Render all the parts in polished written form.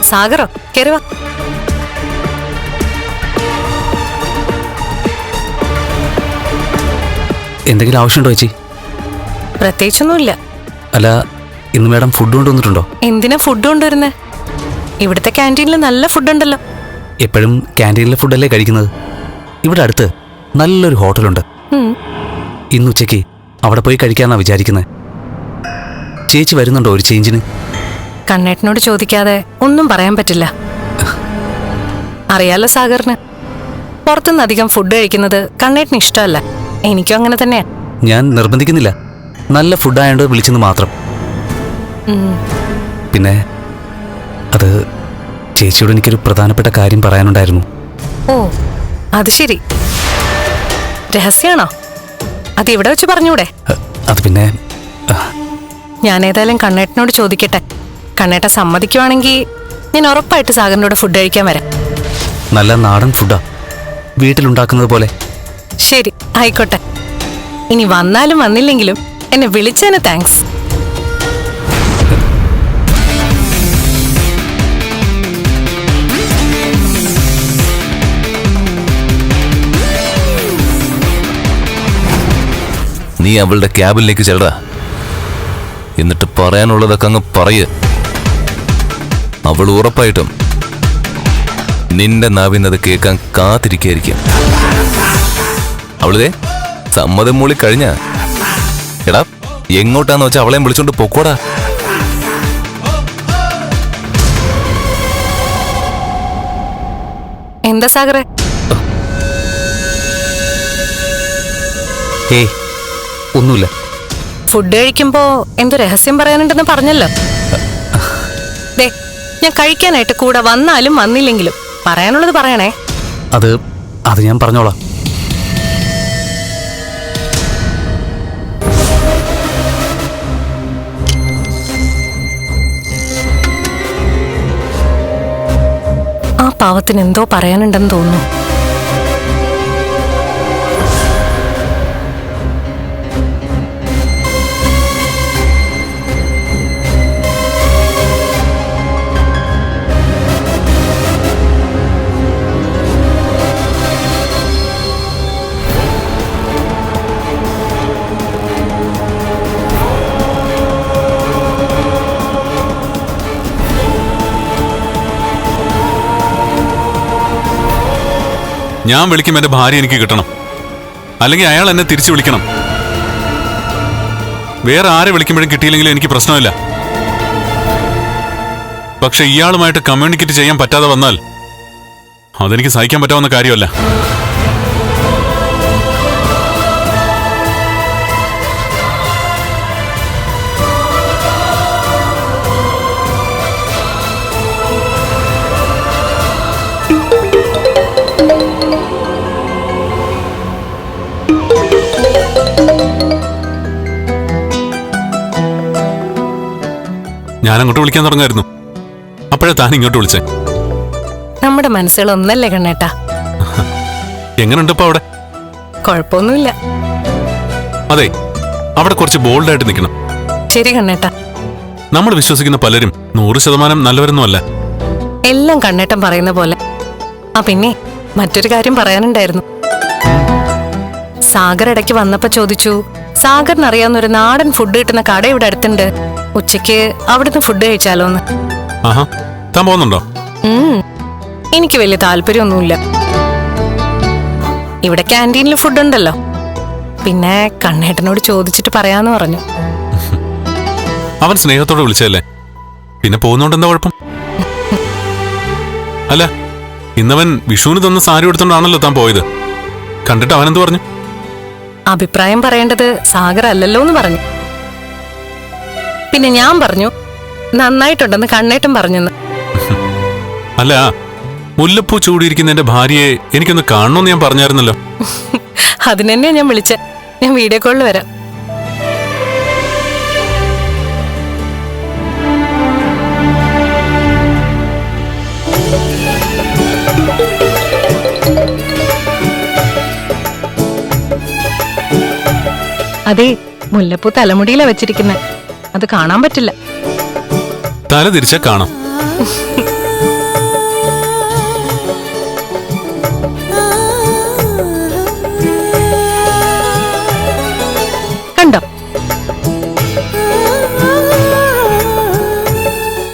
സാഗറോ? കേറി വാ. എന്തെങ്കിലും ആവശ്യമുണ്ടോ ചേച്ചി? പ്രത്യേകിച്ചൊന്നുമില്ല. അല്ല, ഇന്ന് മാഡം ഫുഡ് കൊണ്ടുവന്നിട്ടുണ്ടോ? എന്തിനാ ഫുഡ് കൊണ്ടുവരുന്നേ? ഇവിടുത്തെ ക്യാൻറ്റീനിൽ നല്ല ഫുഡുണ്ടല്ലോ. എപ്പോഴും ക്യാൻറ്റീനിലെ ഫുഡല്ലേ കഴിക്കുന്നത്? ഇവിടെ അടുത്ത് നല്ലൊരു ഹോട്ടലുണ്ട്. ഇന്ന് ഉച്ചയ്ക്ക് അവിടെ പോയി കഴിക്കാന്നാ വിചാരിക്കുന്നത്. ചേച്ചി വരുന്നുണ്ടോ ഒരു ചേഞ്ചിന്? കണ്ണേട്ടനോട് ചോദിക്കാതെ ഒന്നും പറയാൻ പറ്റില്ല. അറിയാലോ സാഗറിന്, പുറത്തുനിന്ന് അധികം ഫുഡ് കഴിക്കുന്നത് കണ്ണേട്ടന് ഇഷ്ടമല്ല. എനിക്കും അങ്ങനെ തന്നെയാ. ഞാൻ നിർബന്ധിക്കുന്നില്ല, നല്ല ഫുഡായോണ്ട് വിളിച്ചെന്ന് മാത്രം. പിന്നെ അത് ചേച്ചിയോട് എനിക്കൊരു പ്രധാനപ്പെട്ട കാര്യം പറയാനുണ്ടായിരുന്നു. ഓ, അത് ശരി. രഹസ്യമാണോ? അത് ഇവിടെ വെച്ച് പറഞ്ഞൂടെ? അത് പിന്നെ ഞാൻ ഏതായാലും കണ്ണേട്ടനോട് ചോദിക്കട്ടെ. കണ്ണേട്ട സമ്മതിക്കുവാണെങ്കിൽ ഞാൻ ഉറപ്പായിട്ട് സാഗറിന്റെ കൂടെ ഫുഡ് കഴിക്കാൻ വരാം. നല്ല നാടൻ ഫുഡാ, വീട്ടിലുണ്ടാക്കുന്നത് പോലെ. ശരി, ആയിക്കോട്ടെ. ഇനി വന്നാലും വന്നില്ലെങ്കിലും എന്നെ വിളിച്ചതിന് താങ്ക്സ്. നീ അവളുടെ ക്യാബിനിലേക്ക് ചെല്ലടാ. എന്നിട്ട് പറയാനുള്ളതൊക്കെ അങ്ങ് പറയ്. അവൾ ഉറപ്പായിട്ടും നിന്റെ നാവിന്നത് കേൾക്കാൻ കാത്തിരിക്കായിരിക്കും. അവളേ സമ്മതം മൂളി കഴിഞ്ഞ എടാ, എങ്ങോട്ടാന്ന് വെച്ചാൽ അവളെയും വിളിച്ചോണ്ട് പൊക്കോടാ. എന്താ സാഗറെ? ഏയ്, ഒന്നുമില്ല. ഫുഡ് കഴിക്കുമ്പോ എന്തോ രഹസ്യം പറയാനുണ്ടെന്ന് പറഞ്ഞല്ലോ. ദേ, ഞാൻ കഴിക്കാനായിട്ട് കൂടെ വന്നാലും വന്നില്ലെങ്കിലും പറയാനുള്ളത് പറയണേ. അത് ഞാൻ പറഞ്ഞോളാം. ആ പാവത്തിന് എന്തോ പറയാനുണ്ടെന്ന് തോന്നുന്നു. ഞാൻ വിളിക്കും എന്റെ ഭാര്യ എനിക്ക് കിട്ടണം, അല്ലെങ്കിൽ അയാൾ എന്നെ തിരിച്ചു വിളിക്കണം. വേറെ ആരെ വിളിക്കുമ്പോഴും കിട്ടിയില്ലെങ്കിലും എനിക്ക് പ്രശ്നമില്ല. പക്ഷെ ഇയാളുമായിട്ട് കമ്മ്യൂണിക്കേറ്റ് ചെയ്യാൻ പറ്റാതെ വന്നാൽ അതെനിക്ക് സഹിക്കാൻ പറ്റാവുന്ന കാര്യമല്ല. ഞാൻ അങ്ങോട്ട് വിളിക്കാൻ തുടങ്ങായിരുന്നു, അപ്പോഴാ താൻ ഇങ്ങോട്ട് വിളിച്ചേ. നമ്മുടെ മനസ്സുകൾ ഒന്നല്ലേ കണ്ണേട്ടാ? എങ്ങനെയുണ്ട് ഇപ്പൊ അവിടെ? കുഴപ്പമൊന്നുമില്ല. അതെ, അവിടെ കുറച്ച് ബോൾഡായിട്ട് നിൽക്കണം. ശരി കണ്ണേട്ടാ. നമ്മൾ വിശ്വസിക്കുന്ന പലരും 100% നല്ലവരൊന്നുമല്ല. എല്ലാം കണ്ണേട്ടൻ പറയുന്ന പോലെ. ആ പിന്നെ മറ്റൊരു കാര്യം പറയാനുണ്ടായിരുന്നു. സാഗർ ഇടയ്ക്ക് വന്നപ്പോ ചോദിച്ചു, സാഗറിന് അറിയാവുന്ന ഒരു നാടൻ ഫുഡ് കിട്ടുന്ന കട ഇവിടെ അടുത്തുണ്ട്, ഉച്ചയ്ക്ക് അവിടുന്ന് ഫുഡ് കഴിച്ചാലോന്ന്. ആഹാ, താൻ പോകുന്നുണ്ടോ? എനിക്ക് വലിയ താല്പര്യമൊന്നുമില്ല. ഇവിടെ ക്യാൻറ്റീനിൽ ഫുഡ് ഉണ്ടല്ലോ. പിന്നെ കണ്ണേട്ടനോട് ചോദിച്ചിട്ട് പറയാന്ന് പറഞ്ഞു. അവൻ സ്നേഹത്തോടെ വിളിച്ചതല്ലേ, പിന്നെ പോകുന്നോണ്ട് എന്താ കുഴപ്പം? അല്ല, ഇന്നവൻ വിഷുവിന് തന്ന സാരി എടുത്തോണ്ടാണല്ലോ താൻ പോയത്. കണ്ടിട്ട് അവനെന്ത് പറഞ്ഞു? അഭിപ്രായം പറയേണ്ടത് സാഗർ അല്ലല്ലോ എന്ന് പറഞ്ഞു. പിന്നെ ഞാൻ പറഞ്ഞു നന്നായിട്ടുണ്ടെന്ന് കണ്ണേട്ടൻ പറഞ്ഞെന്ന്. അല്ല, മുല്ലപ്പൂ ചൂടിയിരിക്കുന്ന എന്റെ ഭാര്യയെ എനിക്കൊന്ന് കാണണമെന്ന് ഞാൻ പറഞ്ഞായിരുന്നല്ലോ. അതിനെന്നെ ഞാൻ വിളിച്ച. ഞാൻ വീഡിയോ കോളിൽ വരാം. അതെ, മുല്ലപ്പൂ തലമുടിയിലാ വെച്ചിരിക്കുന്നത്. അത് കാണാൻ പറ്റില്ല. തല തിരിച്ചാ കാണാം.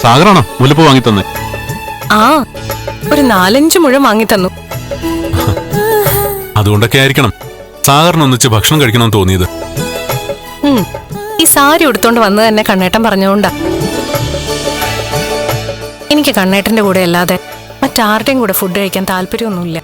സാഗറാണോ മുല്ലപ്പൂ വാങ്ങി തന്നെ? ആ, ഒരു 4-5 മുഴം വാങ്ങി തന്നു. അതുകൊണ്ടൊക്കെ ആയിരിക്കണം സാഗറിനൊന്നിച്ച് ഭക്ഷണം കഴിക്കണമെന്ന് തോന്നിയത്. ഈ സാരി ഉടുത്തോണ്ട് വന്നത് തന്നെ കണ്ണേട്ടൻ പറഞ്ഞുകൊണ്ടാ. എനിക്ക് കണ്ണേട്ടന്റെ കൂടെ അല്ലാതെ മറ്റാരുടെയും കൂടെ ഫുഡ് കഴിക്കാൻ താല്പര്യമൊന്നുമില്ല.